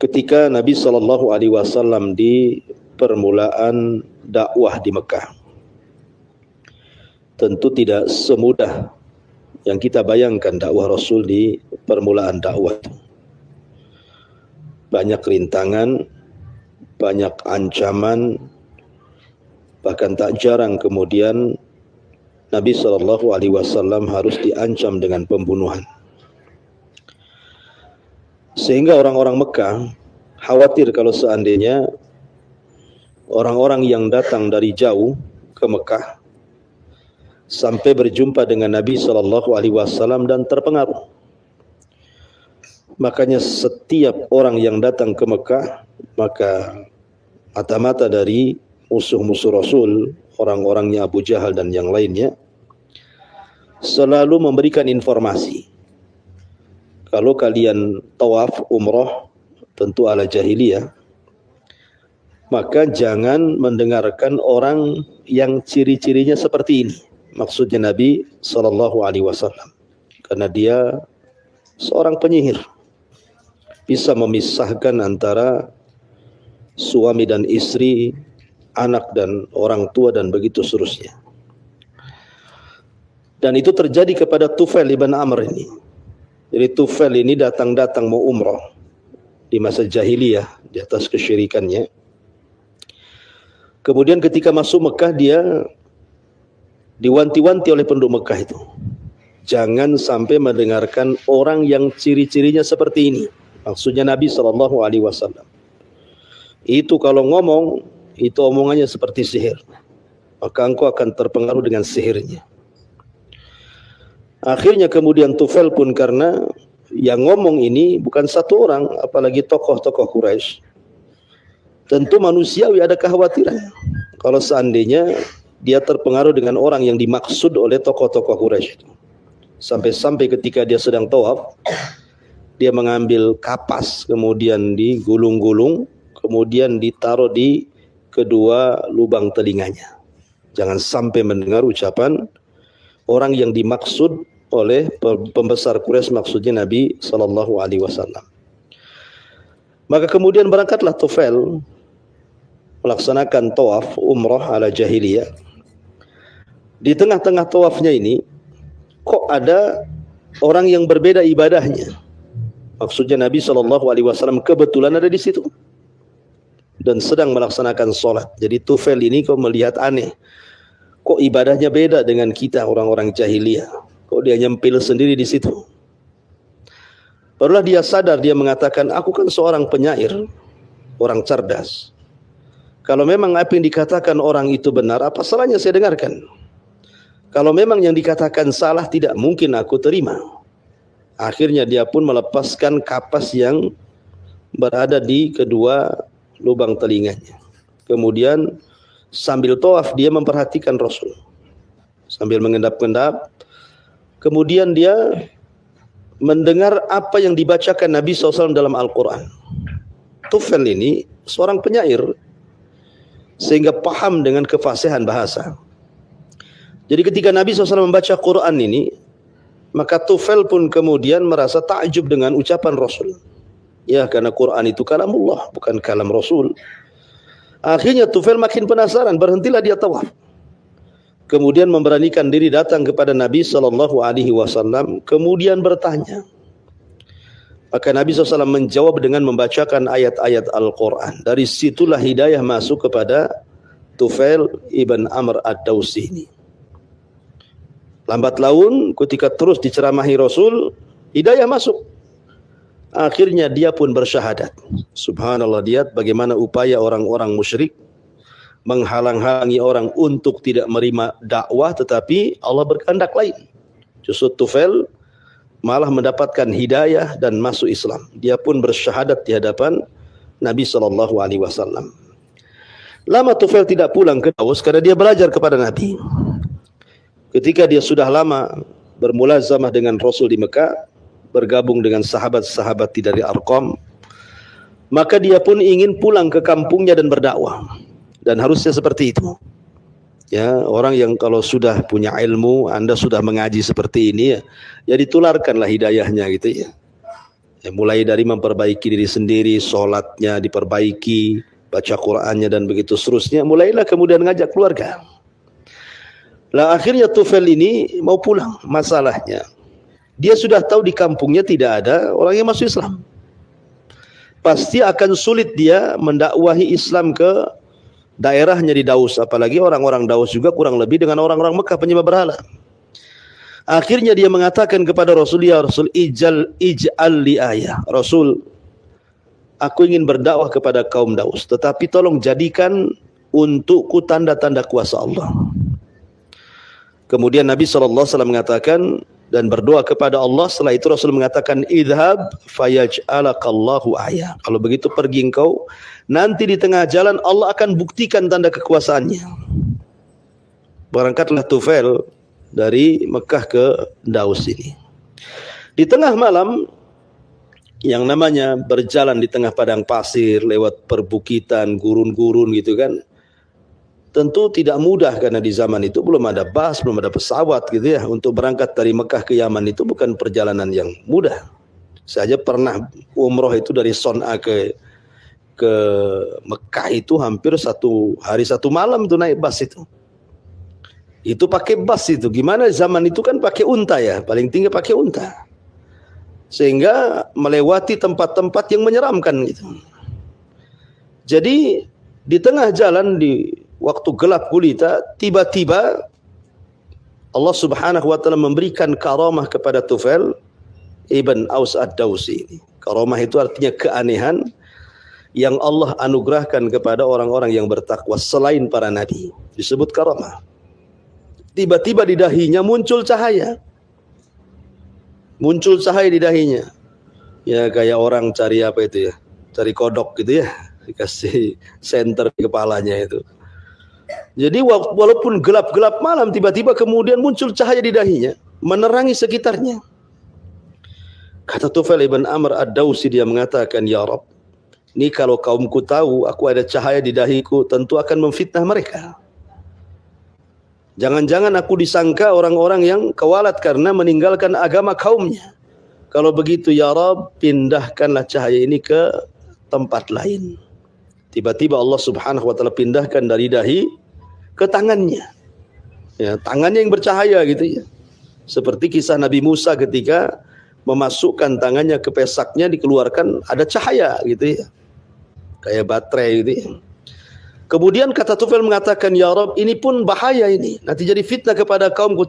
ketika Nabi SAW di permulaan dakwah di Mekah. Tentu tidak semudah yang kita bayangkan dakwah Rasul di permulaan dakwah itu. Banyak rintangan, banyak ancaman, bahkan tak jarang kemudian Nabi SAW harus diancam dengan pembunuhan. Sehingga orang-orang Mekah khawatir kalau seandainya orang-orang yang datang dari jauh ke Mekah sampai berjumpa dengan Nabi SAW dan terpengaruh. Makanya setiap orang yang datang ke Mekah, maka mata-mata dari musuh-musuh Rasul, orang-orangnya Abu Jahal dan yang lainnya, selalu memberikan informasi. Kalau kalian tawaf umrah tentu ala jahiliyah, maka jangan mendengarkan orang yang ciri-cirinya seperti ini. Maksudnya Nabi SAW, karena dia seorang penyihir, bisa memisahkan antara suami dan istri, anak dan orang tua dan begitu seterusnya. Dan itu terjadi kepada Tufail ibn Amr ini. Jadi Tufail ini datang mau umrah di masa jahiliyah di atas kesyirikannya. Kemudian ketika masuk Mekah dia diwanti-wanti oleh penduduk Mekah itu, jangan sampai mendengarkan orang yang ciri-cirinya seperti ini. Maksudnya Nabi SAW. Itu kalau ngomong, itu omongannya seperti sihir, maka engkau akan terpengaruh dengan sihirnya. Akhirnya kemudian Tufail pun, karena yang ngomong ini bukan satu orang, apalagi tokoh-tokoh Quraisy, tentu manusiawi ada kekhawatiran kalau seandainya dia terpengaruh dengan orang yang dimaksud oleh tokoh-tokoh Quraisy. Sampai-sampai ketika dia sedang tawaf, dia mengambil kapas, kemudian digulung-gulung, kemudian ditaruh di kedua lubang telinganya. Jangan sampai mendengar ucapan orang yang dimaksud oleh pembesar Quraisy, maksudnya Nabi SAW. Maka kemudian berangkatlah Tufail melaksanakan tawaf umrah ala jahiliyah. Di tengah-tengah tawafnya ini, kok ada orang yang berbeda ibadahnya. Maksudnya Nabi SAW kebetulan ada di situ dan sedang melaksanakan sholat. Jadi Tufail ini kok melihat aneh, kok ibadahnya beda dengan kita orang-orang jahiliyah, kok dia nyempil sendiri di situ. Barulah dia sadar, dia mengatakan, aku kan seorang penyair, orang cerdas. Kalau memang apa yang dikatakan orang itu benar, apa salahnya saya dengarkan? Kalau memang yang dikatakan salah, tidak mungkin aku terima. Akhirnya dia pun melepaskan kapas yang berada di kedua lubang telinganya. Kemudian sambil tawaf dia memperhatikan Rasul, sambil mengendap-endap. Kemudian dia mendengar apa yang dibacakan Nabi SAW dalam Al-Quran. Tufail ini seorang penyair, sehingga paham dengan kefasihan bahasa. Jadi ketika Nabi SAW membaca Quran ini, maka Tufail pun kemudian merasa takjub dengan ucapan Rasul. Ya, karena Quran itu kalamullah, bukan kalam Rasul. Akhirnya Tufail makin penasaran, berhentilah dia tawaf. Kemudian memberanikan diri datang kepada Nabi SAW, kemudian bertanya. Maka Nabi SAW menjawab dengan membacakan ayat-ayat Al-Quran. Dari situlah hidayah masuk kepada Tufail ibn Amr ad-Dawsi ini. Lambat laun ketika terus diceramahi Rasul, hidayah masuk. Akhirnya dia pun bersyahadat. Subhanallah, lihat bagaimana upaya orang-orang musyrik menghalang-halangi orang untuk tidak menerima dakwah, tetapi Allah berkehendak lain. Justru Tufail malah mendapatkan hidayah dan masuk Islam. Dia pun bersyahadat di hadapan Nabi SAW. Lama Tufail tidak pulang ke Daus karena dia belajar kepada Nabi. Ketika dia sudah lama bermulazamah dengan Rasul di Mekah, bergabung dengan sahabat-sahabat dari Arqam, maka dia pun ingin pulang ke kampungnya dan berdakwah. Dan harusnya seperti itu. Ya, orang yang kalau sudah punya ilmu, Anda sudah mengaji seperti ini, ya ditularkanlah hidayahnya gitu ya. mulai dari memperbaiki diri sendiri, sholatnya diperbaiki, baca Qur'annya dan begitu seterusnya. Mulailah kemudian ngajak keluarga. Lah akhirnya Tufail ini mau pulang. Masalahnya dia sudah tahu di kampungnya tidak ada orang yang masuk Islam. Pasti akan sulit dia mendakwahi Islam ke daerahnya di Daus. Apalagi orang-orang Daus juga kurang lebih dengan orang-orang Mekah penyembah berhala. Akhirnya dia mengatakan kepada Rasul, ya Rasul, ij'al li ayah. Rasul, aku ingin berdakwah kepada kaum Daus, tetapi tolong jadikan untukku tanda-tanda kuasa Allah. Kemudian Nabi SAW mengatakan dan berdoa kepada Allah. Setelah itu Rasul mengatakan, idhab fayaj'alakallahu ayah. Kalau begitu pergi engkau, nanti di tengah jalan Allah akan buktikan tanda kekuasaannya. Berangkatlah Tufail dari Mekah ke Daus ini. Di tengah malam, yang namanya berjalan di tengah padang pasir, lewat perbukitan, gurun-gurun gitu kan, tentu tidak mudah karena di zaman itu belum ada bus, belum ada pesawat gitu ya. Untuk berangkat dari Mekah ke Yaman itu bukan perjalanan yang mudah. Saya pernah umroh itu dari Son'a ke Mekah itu hampir 1 hari 1 malam tuh naik bus itu. Itu pakai bus itu. Gimana zaman itu kan pakai unta ya, paling tinggi pakai unta. Sehingga melewati tempat-tempat yang menyeramkan gitu. Jadi di tengah jalan di waktu gelap gulita, tiba-tiba Allah Subhanahu wa taala memberikan karamah kepada Tufail ibn Aus ad-Dausi. Karamah itu artinya keanehan yang Allah anugerahkan kepada orang-orang yang bertakwa selain para nabi. Disebut karamah. Tiba-tiba di dahinya muncul cahaya. Muncul cahaya di dahinya. Ya kayak orang cari apa itu ya? Cari kodok gitu ya. Dikasih senter di kepalanya itu. Jadi walaupun gelap-gelap malam, tiba-tiba kemudian muncul cahaya di dahinya, menerangi sekitarnya. Kata Tufail ibn Amr ad-Dausi, dia mengatakan, ya Rabb, ini kalau kaumku tahu aku ada cahaya di dahiku, tentu akan memfitnah mereka. Jangan-jangan aku disangka orang-orang yang kewalat karena meninggalkan agama kaumnya. Kalau begitu ya Rabb, pindahkanlah cahaya ini ke tempat lain. Tiba-tiba Allah Subhanahu wa taala pindahkan dari dahi ke tangannya. Ya, tangannya yang bercahaya gitu ya. Seperti kisah Nabi Musa ketika memasukkan tangannya ke pesaknya, dikeluarkan ada cahaya gitu ya. Kayak baterai gitu ya. Kemudian kata Tufail mengatakan, ya Rabb, ini pun bahaya ini. Nanti jadi fitnah kepada kaumku,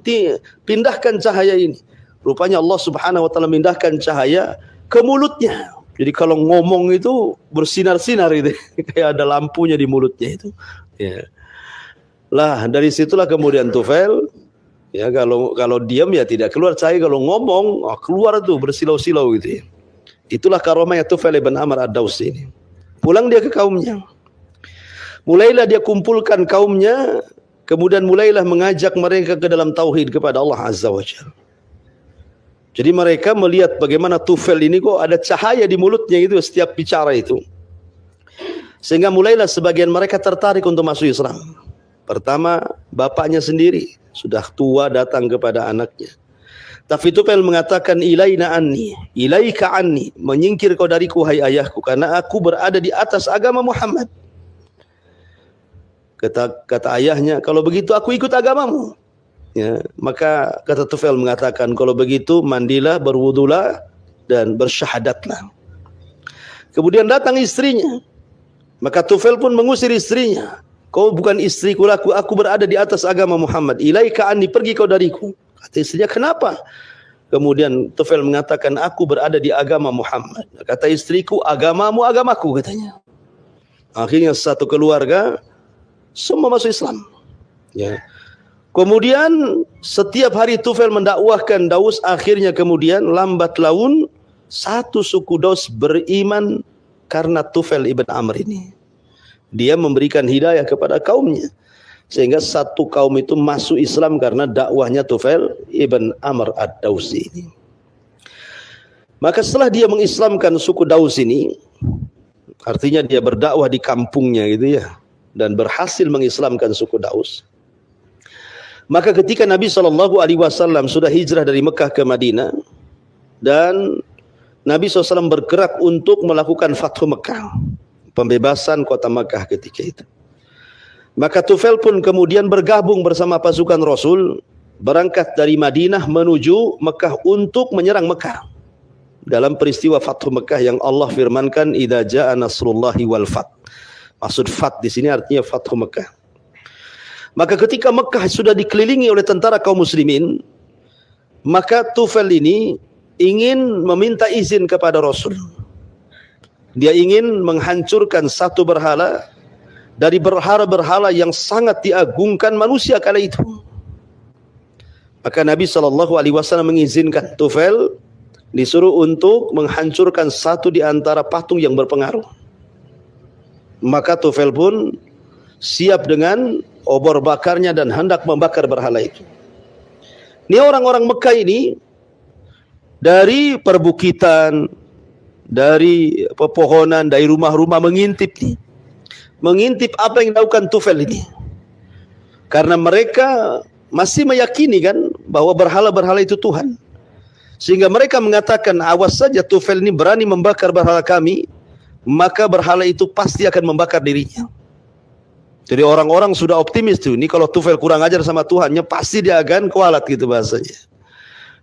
pindahkan cahaya ini. Rupanya Allah Subhanahu wa taala pindahkan cahaya ke mulutnya. Jadi kalau ngomong itu bersinar-sinar gitu, kayak ada lampunya di mulutnya itu. Ya. Lah dari situlah kemudian Tufail, ya kalau diam ya tidak keluar cahaya, kalau ngomong keluar tuh bersilau-silau gitu ya. Itulah karamahnya Tufail ibn Amr ad-Dausi ini. Pulang dia ke kaumnya. Mulailah dia kumpulkan kaumnya, kemudian mulailah mengajak mereka ke dalam tauhid kepada Allah Azza wa Jalla. Jadi mereka melihat bagaimana Tufail ini kok ada cahaya di mulutnya itu setiap bicara itu. Sehingga mulailah sebagian mereka tertarik untuk masuk Islam. Pertama, bapaknya sendiri sudah tua datang kepada anaknya. Tapi Tufail mengatakan, ilaina anni, ilaika anni, menyingkir kau dariku hai ayahku, karena aku berada di atas agama Muhammad. Kata ayahnya, kalau begitu aku ikut agamamu. Ya, maka kata Tufail mengatakan, kalau begitu mandilah, berwudulah dan bersyahadatlah. Kemudian datang istrinya. Maka Tufail pun mengusir istrinya. Kau bukan istriku, aku berada di atas agama Muhammad. Ilaika anni, pergi kau dariku. Kata istrinya, kenapa? Kemudian Tufail mengatakan, aku berada di agama Muhammad. Kata istriku, agamamu agamaku, katanya. Akhirnya satu keluarga semua masuk Islam. Ya. Kemudian setiap hari Tufail mendakwahkan Daus. Akhirnya kemudian lambat laun satu suku Daus beriman karena Tufail ibn Amr ini. Dia memberikan hidayah kepada kaumnya, sehingga satu kaum itu masuk Islam karena dakwahnya Tufail ibn Amr ad-Dausi ini. Maka setelah dia mengislamkan suku Daus ini, artinya dia berdakwah di kampungnya gitu ya, dan berhasil mengislamkan suku Daus. Maka ketika Nabi SAW sudah hijrah dari Mekah ke Madinah, dan Nabi SAW bergerak untuk melakukan Fathu Mekah, pembebasan kota Mekah ketika itu. Maka Tufail pun kemudian bergabung bersama pasukan Rasul, berangkat dari Madinah menuju Mekah untuk menyerang Mekah. Dalam peristiwa Fathu Mekah yang Allah firmankan, idza jaa nasrullahi wal fath. Maksud fath di sini artinya Fathu Mekah. Maka ketika Mekah sudah dikelilingi oleh tentara kaum muslimin, maka Tufail ini ingin meminta izin kepada Rasul. Dia ingin menghancurkan satu berhala dari berhala-berhala yang sangat diagungkan manusia kala itu. Maka Nabi SAW mengizinkan Tufail disuruh untuk menghancurkan satu di antara patung yang berpengaruh. Maka Tufail pun siap dengan obor bakarnya dan hendak membakar berhala itu. Ini orang-orang Mekah ini dari perbukitan, dari pepohonan, dari rumah-rumah mengintip nih. Mengintip apa yang dilakukan Tufail ini. Karena mereka masih meyakini kan bahwa berhala-berhala itu Tuhan. Sehingga mereka mengatakan, awas saja Tufail ini berani membakar berhala kami, maka berhala itu pasti akan membakar dirinya. Jadi orang-orang sudah optimis tuh, ini kalau Tufail kurang ajar sama Tuhannya, pasti dia akan kualat gitu bahasanya.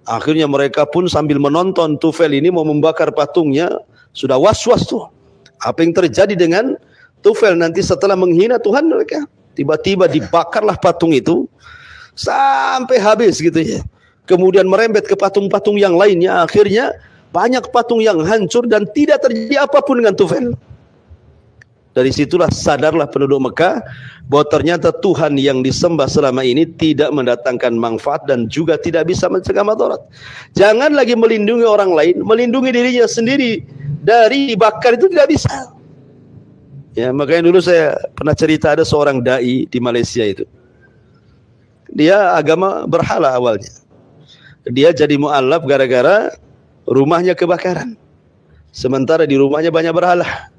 Akhirnya mereka pun sambil menonton Tufail ini mau membakar patungnya, sudah was-was tuh. Apa yang terjadi dengan Tufail nanti setelah menghina Tuhan mereka. Tiba-tiba dibakarlah patung itu sampai habis gitu ya. Kemudian merembet ke patung-patung yang lainnya. Akhirnya banyak patung yang hancur dan tidak terjadi apapun dengan Tufail. Dari situlah sadarlah penduduk Mekah bahwa ternyata Tuhan yang disembah selama ini tidak mendatangkan manfaat dan juga tidak bisa mencegah madarat. Jangan lagi melindungi orang lain, melindungi dirinya sendiri dari dibakar itu tidak bisa. Ya, makanya dulu saya pernah cerita ada seorang dai di Malaysia itu. Dia agama berhala awalnya. Dia jadi mu'alaf gara-gara rumahnya kebakaran. Sementara di rumahnya banyak berhala.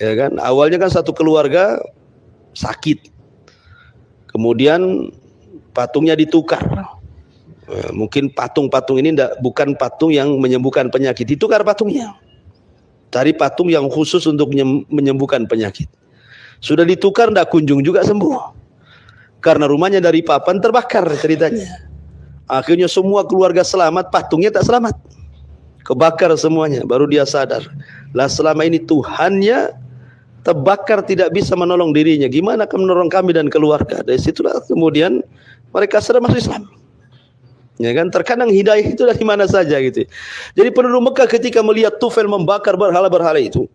Ya kan? Awalnya kan satu keluarga sakit. Kemudian patungnya ditukar. Mungkin patung-patung ini bukan patung yang menyembuhkan penyakit. Ditukar patungnya. Cari patung yang khusus untuk menyembuhkan penyakit. Sudah ditukar, tidak kunjung juga sembuh. Karena rumahnya dari papan terbakar ceritanya. Akhirnya semua keluarga selamat, patungnya tak selamat. Kebakar semuanya, baru dia sadar. Lah selama ini Tuhannya terbakar tidak bisa menolong dirinya. Gimana akan menolong kami dan keluarga? Dari situlah kemudian mereka sudah masuk Islam. Ya kan, terkadang hidayah itu dari mana saja gitu. Jadi penduduk Mekah ketika melihat Tufail membakar berhala-berhala itu,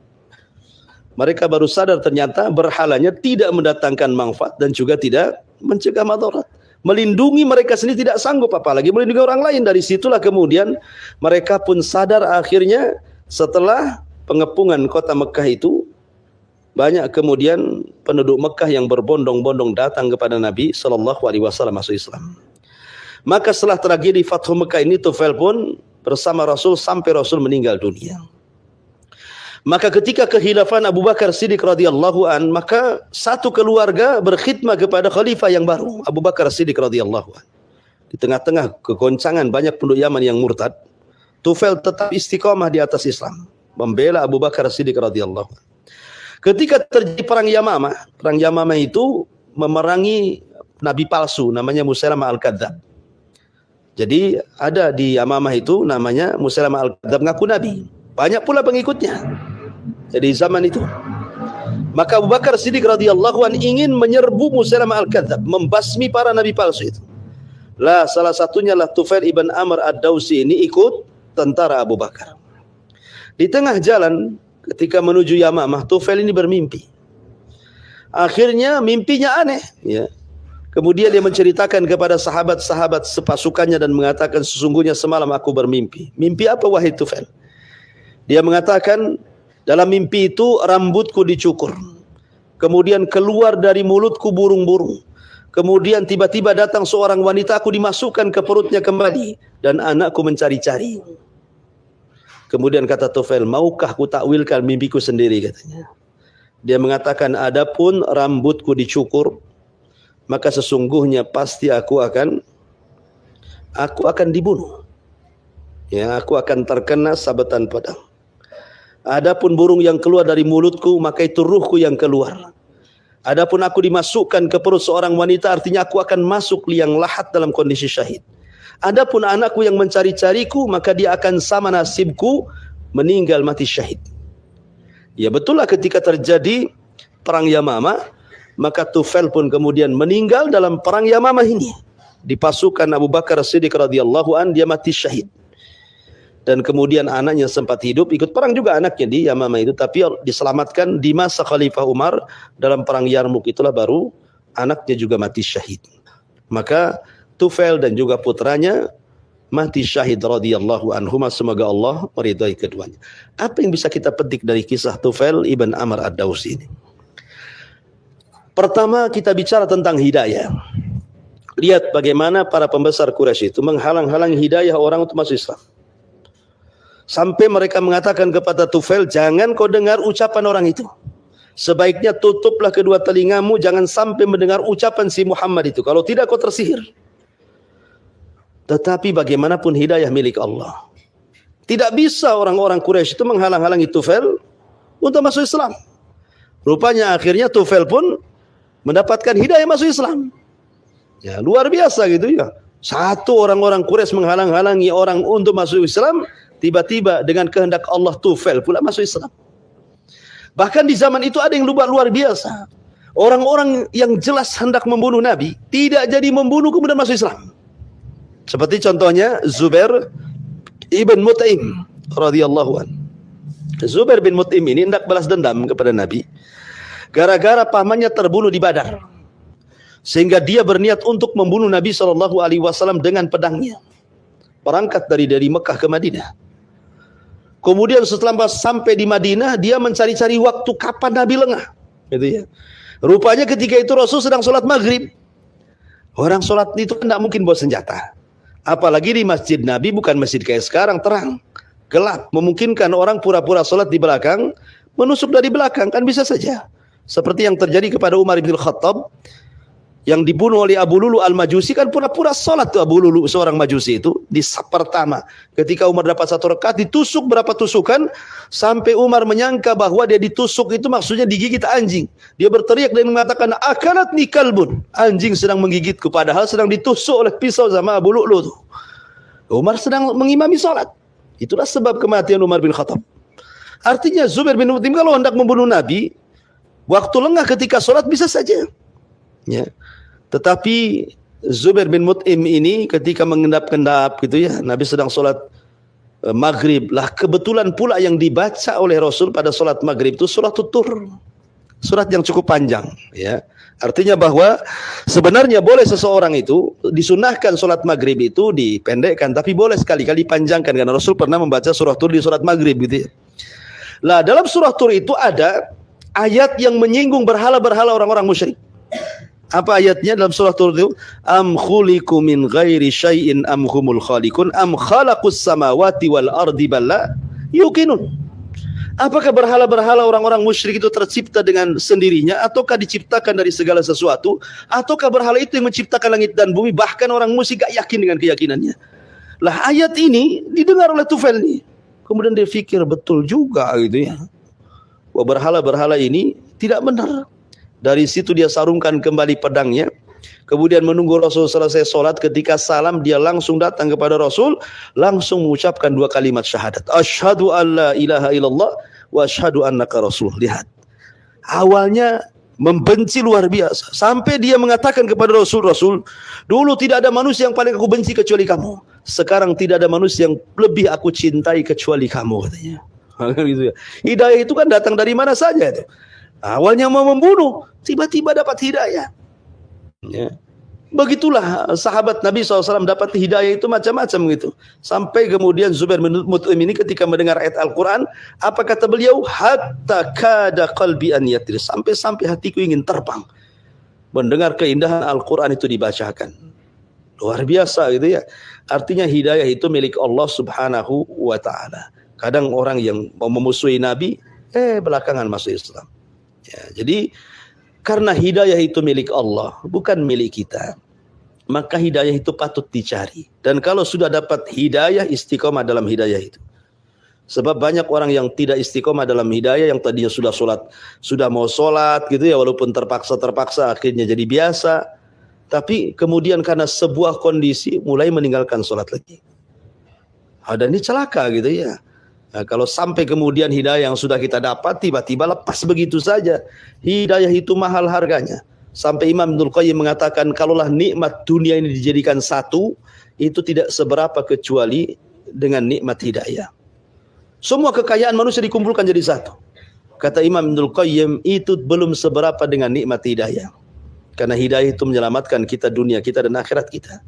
mereka baru sadar ternyata berhalanya tidak mendatangkan manfaat dan juga tidak mencegah madarat. Melindungi mereka sendiri tidak sanggup, apalagi melindungi orang lain. Dari situlah kemudian mereka pun sadar akhirnya setelah pengepungan kota Mekah itu, banyak kemudian penduduk Mekah yang berbondong-bondong datang kepada Nabi SAW masuk Islam. Maka setelah tragedi Fathu Mekah ini, Tufail pun bersama Rasul sampai Rasul meninggal dunia. Maka ketika kekhilafan Abu Bakar Siddiq radhiyallahu an, maka satu keluarga berkhidmat kepada khalifah yang baru, Abu Bakar Siddiq radhiyallahu an. Di tengah-tengah kegoncangan banyak penduduk Yaman yang murtad, Tufail tetap istiqamah di atas Islam, membela Abu Bakar Siddiq radhiyallahu an. Ketika terjadi perang Yamamah itu memerangi nabi palsu namanya Musailamah al-Kadzdzab. Jadi ada di Yamamah itu namanya Musailamah al-Kadzdzab ngaku nabi. Banyak pula pengikutnya. Jadi zaman itu. Maka Abu Bakar Siddiq radhiyallahu an ingin menyerbu Musailamah al-Kadzdzab, membasmi para nabi palsu itu. Lah salah satunya lah Tufail ibn Amr ad-Dawsi ini ikut tentara Abu Bakar. Di tengah jalan ketika menuju Yamamah, Tufail ini bermimpi. Akhirnya mimpinya aneh, ya. Kemudian dia menceritakan kepada sahabat-sahabat sepasukannya dan mengatakan, sesungguhnya semalam aku bermimpi. Mimpi apa wahai Tufail? Dia mengatakan, dalam mimpi itu rambutku dicukur. Kemudian keluar dari mulutku burung-burung. Kemudian tiba-tiba datang seorang wanita, aku dimasukkan ke perutnya kembali. Dan anakku mencari-cari. Kemudian kata Tufail, maukah ku takwilkan mimpiku sendiri, katanya. Dia mengatakan, adapun rambutku dicukur, maka sesungguhnya pasti aku akan dibunuh. Ya, aku akan terkena sabetan pedang. Adapun burung yang keluar dari mulutku, maka itu ruhku yang keluar. Adapun aku dimasukkan ke perut seorang wanita, artinya aku akan masuk liang lahat dalam kondisi syahid. Adapun anakku yang mencari-cariku, maka dia akan sama nasibku, meninggal mati syahid. Ya betul lah, ketika terjadi perang Yamamah, maka Tufail pun kemudian meninggal dalam perang Yamamah ini. Di pasukan Abu Bakar As-Siddiq radhiyallahu an, dia mati syahid. Dan kemudian anaknya sempat hidup, ikut perang juga anaknya di Yamamah itu, tapi diselamatkan di masa Khalifah Umar dalam perang Yarmuk, itulah baru anaknya juga mati syahid. Maka Tufail dan juga putranya mati syahid radhiyallahu anhuma, semoga Allah meridai keduanya. Apa yang bisa kita petik dari kisah Tufail ibn Amr ad-Dawsi ini? Pertama, kita bicara tentang hidayah. Lihat bagaimana para pembesar Quraisy itu menghalang-halangi hidayah orang untuk masuk Islam. Sampai mereka mengatakan kepada Tufail, jangan kau dengar ucapan orang itu. Sebaiknya tutuplah kedua telingamu, jangan sampai mendengar ucapan si Muhammad itu. Kalau tidak kau tersihir. Tetapi bagaimanapun hidayah milik Allah. Tidak bisa orang-orang Quraisy itu menghalang-halangi Tufail untuk masuk Islam. Rupanya akhirnya Tufail pun mendapatkan hidayah masuk Islam. Ya, luar biasa gitu ya. Satu orang-orang Quraisy menghalang-halangi orang untuk masuk Islam, tiba-tiba dengan kehendak Allah Tufail pula masuk Islam. Bahkan di zaman itu ada yang luar biasa. Orang-orang yang jelas hendak membunuh Nabi, tidak jadi membunuh kemudian masuk Islam. Seperti contohnya Zubair ibn Mut'im radhiyallahu an. Zubair bin Mut'im ini hendak balas dendam kepada Nabi gara-gara pamannya terbunuh di Badar. Sehingga dia berniat untuk membunuh Nabi SAW dengan pedangnya. Berangkat dari Mekah ke Madinah. Kemudian setelah sampai di Madinah, dia mencari-cari waktu kapan Nabi lengah. Gitu ya. Rupanya ketika itu Rasul sedang sholat maghrib. Orang sholat itu tidak mungkin bawa senjata. Apalagi di masjid Nabi, bukan masjid kayak sekarang, terang, gelap. Memungkinkan orang pura-pura sholat di belakang, menusuk dari belakang, kan bisa saja. Seperti yang terjadi kepada Umar bin Khattab, yang dibunuh oleh Abu Lulu al-Majusi, kan pura-pura sholat tuh Abu Lulu, seorang Majusi itu. Di pertama, ketika Umar dapat 1 rakaat, ditusuk berapa tusukan, sampai Umar menyangka bahwa dia ditusuk itu maksudnya digigit anjing. Dia berteriak dan mengatakan, akalatni kalbun, anjing sedang menggigitku, padahal sedang ditusuk oleh pisau sama Abu Lulu tuh. Umar sedang mengimami sholat. Itulah sebab kematian Umar bin Khattab. Artinya Zubair bin Mut'im kalau hendak membunuh Nabi, waktu lengah ketika sholat bisa saja. Ya. Tetapi Zubair bin Mut'im ini ketika mengendap-endap gitu ya, Nabi sedang sholat maghrib lah, kebetulan pula yang dibaca oleh Rasul pada sholat maghrib itu surat Tur, surat yang cukup panjang ya. Artinya bahwa sebenarnya boleh seseorang itu disunahkan sholat maghrib itu dipendekkan, tapi boleh sekali-kali dipanjangkan, karena Rasul pernah membaca surah Tur di sholat maghrib gitu ya. Lah dalam surah Tur itu ada ayat yang menyinggung berhala-berhala orang-orang musyrik. Apa ayatnya dalam surah Tur itu? Am khuliqu min ghairi syai'in am humul khaliqun am khalaqus samawati wal ardi balla yuqinun. Apakah berhala-berhala orang-orang musyrik itu tercipta dengan sendirinya, ataukah diciptakan dari segala sesuatu, ataukah berhala itu yang menciptakan langit dan bumi? Bahkan orang musyrik gak yakin dengan keyakinannya. Lah ayat ini didengar oleh Tufail nih. Kemudian dia fikir betul juga gitu ya. Bahwa berhala-berhala ini tidak benar. Dari situ dia sarungkan kembali pedangnya. Kemudian menunggu Rasul selesai sholat. Ketika salam, dia langsung datang kepada Rasul. Langsung mengucapkan 2 kalimat syahadat. Asyhadu an la ilaha illallah wa asyhadu annaka rasul. Lihat. Awalnya membenci luar biasa. Sampai dia mengatakan kepada Rasul, Rasul, dulu tidak ada manusia yang paling aku benci kecuali kamu. Sekarang tidak ada manusia yang lebih aku cintai kecuali kamu, katanya. Hidayah itu kan datang dari mana saja itu. Awalnya mau membunuh, tiba-tiba dapat hidayah. Ya. Begitulah sahabat Nabi SAW dapat hidayah itu macam-macam gitu. Sampai kemudian Zubair bin Mut'im ini ketika mendengar ayat Al-Quran, apa kata beliau? Hatta kada qalbi an yatir. Sampai hatiku ingin terbang mendengar keindahan Al-Quran itu dibacakan. Luar biasa gitu ya. Artinya hidayah itu milik Allah Subhanahu wa ta'ala. Kadang orang yang mau memusuhi Nabi, belakangan masuk Islam. Ya, jadi karena hidayah itu milik Allah, bukan milik kita. maka hidayah itu patut dicari. Dan kalau sudah dapat hidayah, istiqomah dalam hidayah itu. Sebab banyak orang yang tidak istiqomah dalam hidayah, yang tadinya sudah sholat, sudah mau sholat gitu ya, walaupun terpaksa akhirnya jadi biasa, tapi kemudian karena sebuah kondisi mulai meninggalkan sholat lagi. Dan ini celaka gitu ya. Nah, kalau sampai kemudian hidayah yang sudah kita dapat tiba-tiba lepas begitu saja, hidayah itu mahal harganya. Sampai Imam Ibnul Qayyim mengatakan, kalaulah nikmat dunia ini dijadikan satu, itu tidak seberapa kecuali dengan nikmat hidayah. Semua kekayaan manusia dikumpulkan jadi satu. Kata Imam Ibnul Qayyim, itu belum seberapa dengan nikmat hidayah. Karena hidayah itu menyelamatkan kita dunia kita dan akhirat kita.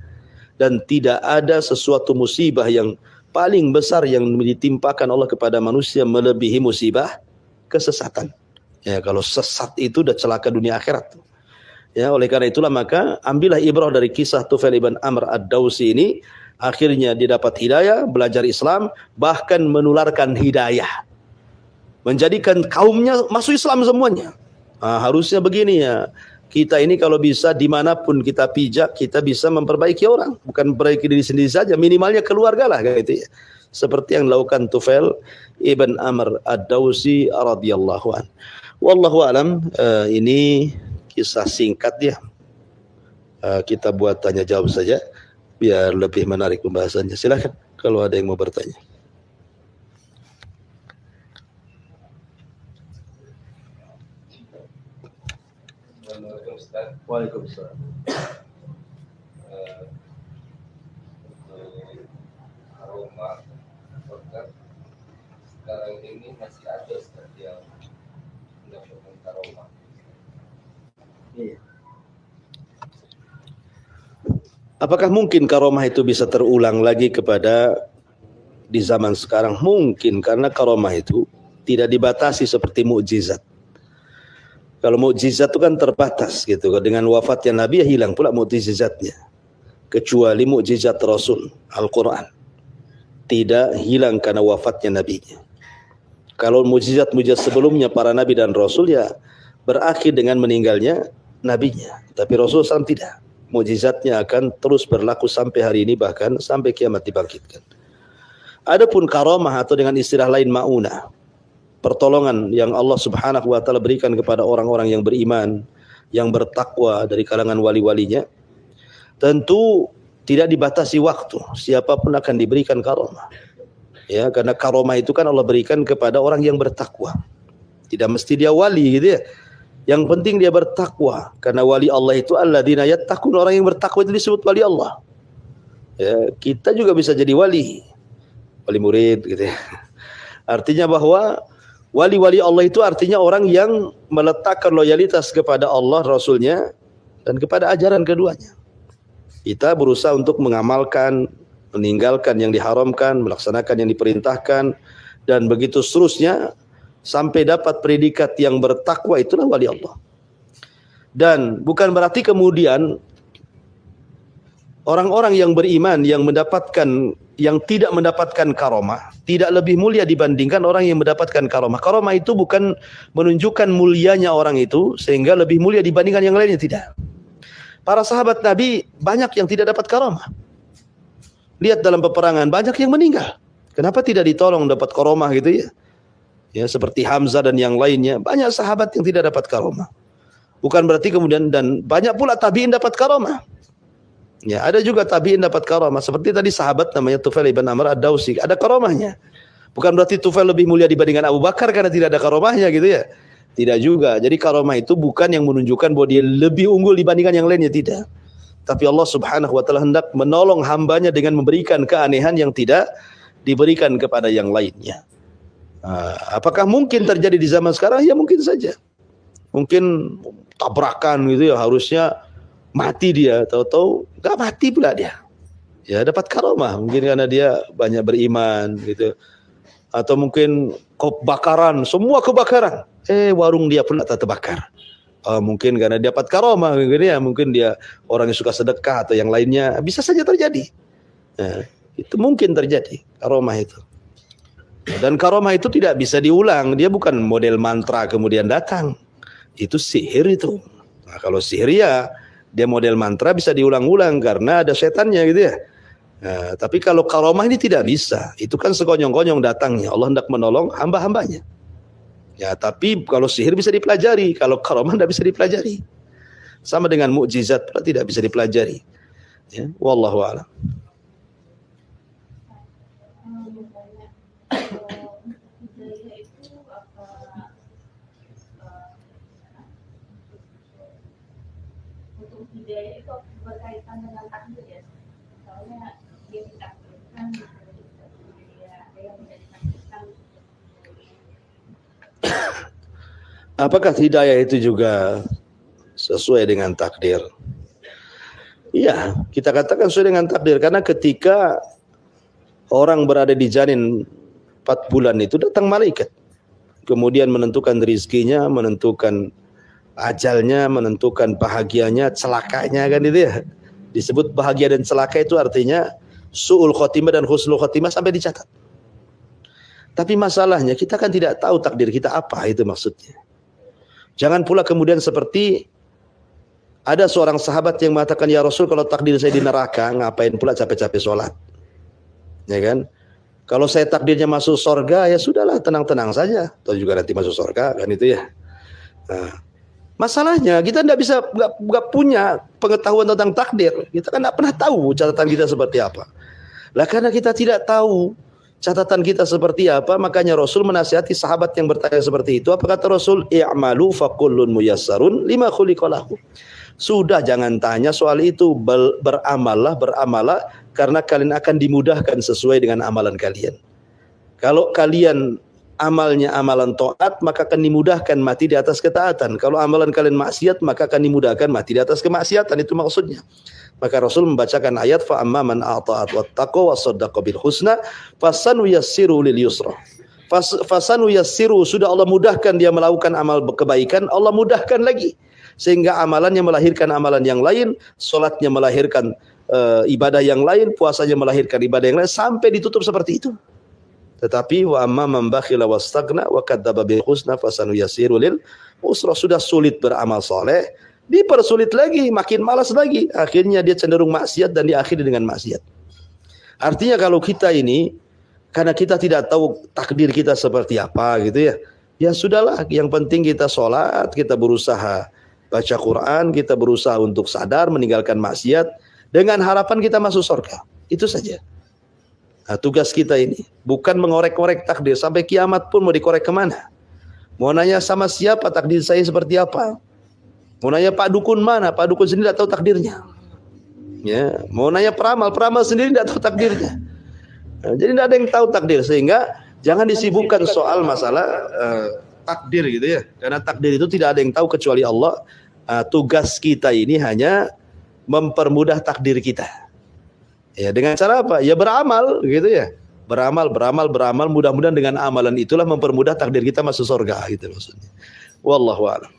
Dan tidak ada sesuatu musibah yang paling besar yang ditimpakan Allah kepada manusia melebihi musibah kesesatan. Ya, kalau sesat itu udah celaka dunia akhirat. Ya, oleh karena itulah maka ambillah ibrah dari kisah Tufail ibn Amr ad-Dawsi ini. Akhirnya dia dapat hidayah, belajar Islam, bahkan menularkan hidayah. Menjadikan kaumnya masuk Islam semuanya. Harusnya begini ya. Kita ini kalau bisa dimanapun kita pijak, kita bisa memperbaiki orang. Bukan memperbaiki diri sendiri saja, minimalnya keluarga lah gitu ya. Seperti yang dilakukan Tufail ibn Amr ad-Dawsi radhiyallahu an. Wallahu alam, ini kisah singkat ya. Kita buat tanya jawab saja biar lebih menarik pembahasannya. Silakan kalau ada yang mau bertanya. Waalaikumsalam. Aroma sekarang ini masih ada seperti yang mendapatkan aroma. Iya. Apakah mungkin karomah itu bisa terulang lagi kepada di zaman sekarang? Mungkin, karena karomah itu tidak dibatasi seperti mukjizat. Kalau mukjizat itu kan terbatas gitu. Dengan wafatnya Nabi ya hilang pula mukjizatnya. Kecuali mukjizat Rasul Al-Quran, tidak hilang karena wafatnya Nabinya. Kalau mukjizat-mukjizat sebelumnya para Nabi dan Rasul ya berakhir dengan meninggalnya Nabinya. Tapi Rasul SAW tidak. Mukjizatnya akan terus berlaku sampai hari ini, bahkan sampai kiamat dibangkitkan. Adapun karomah atau dengan istilah lain maunah, pertolongan yang Allah Subhanahu wa taala berikan kepada orang-orang yang beriman, yang bertakwa dari kalangan wali-walinya, tentu tidak dibatasi waktu, siapapun akan diberikan karomah. Ya, karena karomah itu kan Allah berikan kepada orang yang bertakwa. Tidak mesti dia wali gitu ya. Yang penting dia bertakwa, karena wali Allah itu alladzina yattaqun, orang yang bertakwa itu disebut wali Allah. Ya, kita juga bisa jadi wali murid gitu ya. Artinya bahwa wali-wali Allah itu artinya orang yang meletakkan loyalitas kepada Allah, Rasulnya, dan kepada ajaran keduanya. Kita berusaha untuk mengamalkan, meninggalkan yang diharamkan, melaksanakan yang diperintahkan, dan begitu seterusnya, sampai dapat predikat yang bertakwa, itulah wali Allah. Dan bukan berarti kemudian orang-orang yang beriman yang tidak mendapatkan karomah tidak lebih mulia dibandingkan orang yang mendapatkan karomah. Karomah itu bukan menunjukkan mulianya orang itu sehingga lebih mulia dibandingkan yang lainnya, tidak. Para sahabat Nabi banyak yang tidak dapat karomah. Lihat dalam peperangan banyak yang meninggal. Kenapa tidak ditolong dapat karomah gitu ya? Ya, seperti Hamzah dan yang lainnya, banyak sahabat yang tidak dapat karomah. Bukan berarti kemudian, dan banyak pula tabi'in dapat karomah. Ya, ada juga tabi'in dapat karomah. Seperti tadi sahabat namanya Tufail ibn Amr ad-Dawsi, ada karomahnya. Bukan berarti Tufail lebih mulia dibandingkan Abu Bakar karena tidak ada karomahnya gitu ya. Tidak juga. Jadi karomah itu bukan yang menunjukkan bahwa dia lebih unggul dibandingkan yang lainnya, tidak. Tapi Allah Subhanahu wa taala hendak menolong hambanya dengan memberikan keanehan yang tidak diberikan kepada yang lainnya. Apakah mungkin terjadi di zaman sekarang? Ya mungkin saja. Mungkin tabrakan gitu ya, harusnya mati dia, tahu-tahu nggak mati pula dia. Ya dapat karomah, mungkin karena dia banyak beriman gitu. Atau mungkin kebakaran, semua kebakaran. Warung dia pula tak terbakar. Mungkin karena dia dapat karomah gitu ya, mungkin dia orang yang suka sedekah atau yang lainnya, bisa saja terjadi. Itu mungkin terjadi karomah itu. Dan karomah itu tidak bisa diulang. Dia bukan model mantra kemudian datang. Itu sihir itu. Nah, kalau sihir ya Dia model mantra bisa diulang-ulang karena ada setannya gitu ya. Nah, tapi kalau karomah ini tidak bisa. Itu kan sekonyong-konyong datangnya. Allah hendak menolong hamba-hambanya. Ya, tapi kalau sihir bisa dipelajari, kalau karomah tidak bisa dipelajari. Sama dengan mukjizat pula tidak bisa dipelajari. Ya, wallahu a'lam. Untuk hidayah itu berkaitan dengan takdir ya. Soalnya dia ditakdirkan ada yang tidak ditakdirkan. Apakah hidayah itu juga sesuai dengan takdir? Iya, kita katakan sesuai dengan takdir karena ketika orang berada di janin 4 bulan itu datang malaikat. Kemudian menentukan rizkinya, menentukan ajalnya, menentukan bahagianya, celakanya kan itu ya. Disebut bahagia dan celaka itu artinya su'ul khotimah dan husnul khotimah sampai dicatat. Tapi masalahnya kita kan tidak tahu takdir kita apa, itu maksudnya. Jangan pula kemudian seperti ada seorang sahabat yang mengatakan, ya Rasul, kalau takdir saya di neraka, ngapain pula capek-capek sholat? Ya kan? Kalau saya takdirnya masuk surga, ya sudahlah, tenang-tenang saja. Atau juga nanti masuk surga, kan itu ya. Nah, masalahnya kita nggak punya pengetahuan tentang takdir. Kita kan nggak pernah tahu catatan kita seperti apa. Lah karena kita tidak tahu catatan kita seperti apa, makanya Rasul menasihati sahabat yang bertanya seperti itu. Apa kata Rasul? I'malu fakullun muyassarun lima khuliqalahu. Sudah, jangan tanya soal itu. Beramallah karena kalian akan dimudahkan sesuai dengan amalan kalian. Kalau kalian amalnya amalan taat, maka akan dimudahkan mati di atas ketaatan. Kalau amalan kalian maksiat, maka akan dimudahkan mati di atas kemaksiatan. Itu maksudnya. Maka Rasul membacakan ayat fa amma man a'ta'at wattaqa wa saddaqa bil husna fasanu yassiru lil yusra. Fasanu yassiru, sudah Allah mudahkan dia melakukan amal kebaikan, Allah mudahkan lagi sehingga amalannya melahirkan amalan yang lain, salatnya melahirkan ibadah yang lain, puasanya melahirkan ibadah yang lain, sampai ditutup seperti itu. Tetapi wa amma man bakhila wastaghna wa kadzdzaba bil husna fasanu yassiru lil usra. Sudah sulit beramal soleh, dipersulit lagi, makin malas lagi, akhirnya dia cenderung maksiat dan diakhiri dengan maksiat. Artinya kalau kita ini, karena kita tidak tahu takdir kita seperti apa gitu ya, ya sudahlah, yang penting kita sholat, kita berusaha baca Quran, kita berusaha untuk sadar meninggalkan maksiat dengan harapan kita masuk surga. Itu saja. Nah, tugas kita ini bukan mengorek-korek takdir sampai kiamat pun. Mau dikorek kemana? Mau nanya sama siapa takdir saya seperti apa? Mau nanya Pak Dukun mana? Pak Dukun sendiri tidak tahu takdirnya. Ya, mau nanya peramal sendiri tidak tahu takdirnya. Nah, jadi tidak ada yang tahu takdir, sehingga jangan disibukkan soal masalah takdir gitu ya. Karena takdir itu tidak ada yang tahu kecuali Allah. Tugas kita ini hanya mempermudah takdir kita. Ya, dengan cara apa? Ya beramal gitu ya. Beramal. Mudah-mudahan dengan amalan itulah mempermudah takdir kita masuk surga gitu maksudnya. Wallahu a'lam.